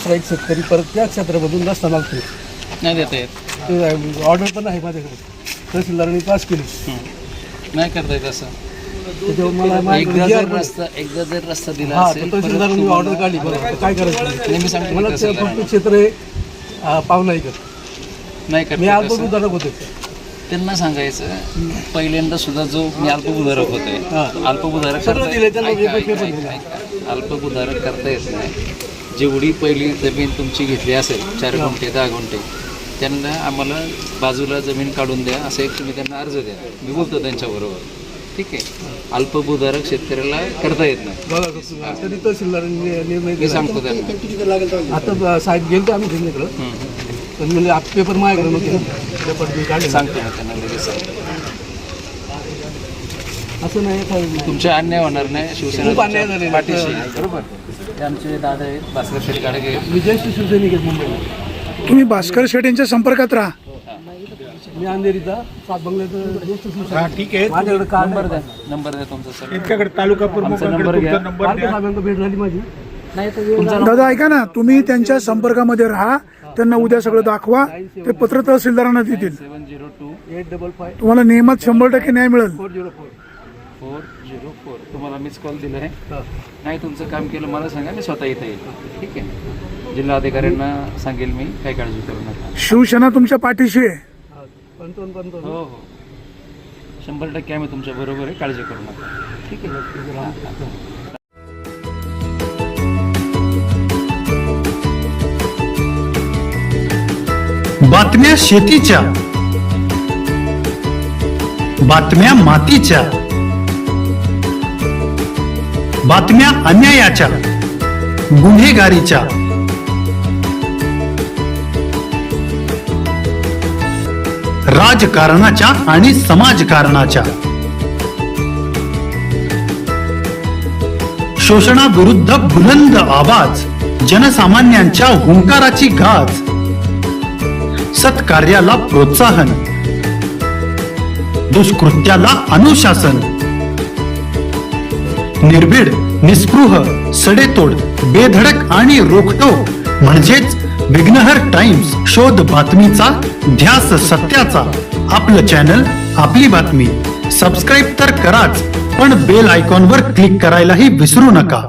दुसरा एक शेतकरी परत त्या क्षेत्रामधून रस्ता मागतो, नाही देता येत, ऑर्डर पण आहे माझ्याकडे, तहसीलदारांनी पास केली. नाही करता येत असं. त्याच्यावर मला एकदा जर रस्ता दिला असेल, तहसीलदारांनी ऑर्डर काढली, बरोबर काय करायचं. मी सांगतो मला ते फक्त क्षेत्र आहे पाहुणा ऐकत नाही मी करता अल्पभूधारक होते. त्यांना सांगायचं पहिल्यांदा सुद्धा जो मी अल्पभूधारक होतोय, अल्पभूधारक सगळं दिलंय त्यांना, अल्पभूधारक करता येत नाही. जेवढी पहिली जमीन तुमची घेतली असेल 4 गुंठे 10 गुंठे, त्यांना आम्हाला बाजूला जमीन काढून द्या असं एक तुम्ही त्यांना अर्ज द्या. मी बोलतो त्यांच्याबरोबर, ठीक आहे. अल्पभूधारक शेतकऱ्याला करता येत नाही. तरी तहसीलदारांनी निर्णय मी सांगतो त्यांना. आता साहेब गेलो आम्ही घेण्याकडं, पण म्हणजे पेपर माझ्याकडे नव्हते, पेपर मी काढले. सांगतो ना त्यांना लगेच सांगतो. असं नाही काय तुमचे अन्याय होणार नाही. शिवसेना खूप अन्याय झालेला आहे. पाठीशी आहे. बरोबर. ते आमचे दादा आहेत, भास्कर शेठ गाडगे. मी ज्येष्ठ शिवसैनिक आहेत मुंबईला. तुम्ही भास्कर शेठ यांच्या संपर्कात राहा. मी अंधेरीचा 7 बंगल्याचं ज्येष्ठ शिवसैनिक. ठीक आहे. माझ्याकडे कार्ड नंबर द्या, नंबर द्या तुमचा सर. इतक्याकडे तालुका नंबर घ्या. साहेबांकडे भेट झाली माझी. दादा ऐका ना, तुम्ही त्यांच्या संपर्कामध्ये राहा, त्यांना उद्या सगळं दाखवा, ते पत्र तहसीलदारांना देतील. 702 855 तुम्हाला नियमात 100% न्याय मिळेल. 404. 404. तुम्हाला मिस कॉल दिला आहे. नाही तुमचं काम केलं मला सांगा, मी स्वतः इथं येईल. ठीक आहे. जिल्हा अधिकाऱ्यांना सांगेल मी, काय काळजी करू नका. शिवसेना तुमच्या पाठीशी आहे. 55 हो हो 100% आम्ही तुमच्या बरोबर आहे, काळजी करू नका. ठीक आहे. बातम्या शेतीच्या, बातम्या मातीच्या, बातम्या अन्यायाच्या, गुन्हेगारीच्या, राजकारणाच्या आणि समाजकारणाच्या, शोषणाविरुद्ध बुलंद आवाज, जनसामान्यांच्या हुंकाराची गाज, सत्कार्याला प्रोत्साहन, दुष्कृत्याला अनुशासन, निर्भीड, निस्पृह, सडेतोड, बेधडक आणि रोखटोक म्हणजेच विघ्नहर टाइम्स. शोध बातमीचा, ध्यास सत्याचा. आपलं चॅनल, आपली बातमी. सबस्क्राईब तर कराच, पण बेल आयकॉनवर क्लिक करायलाही विसरू नका.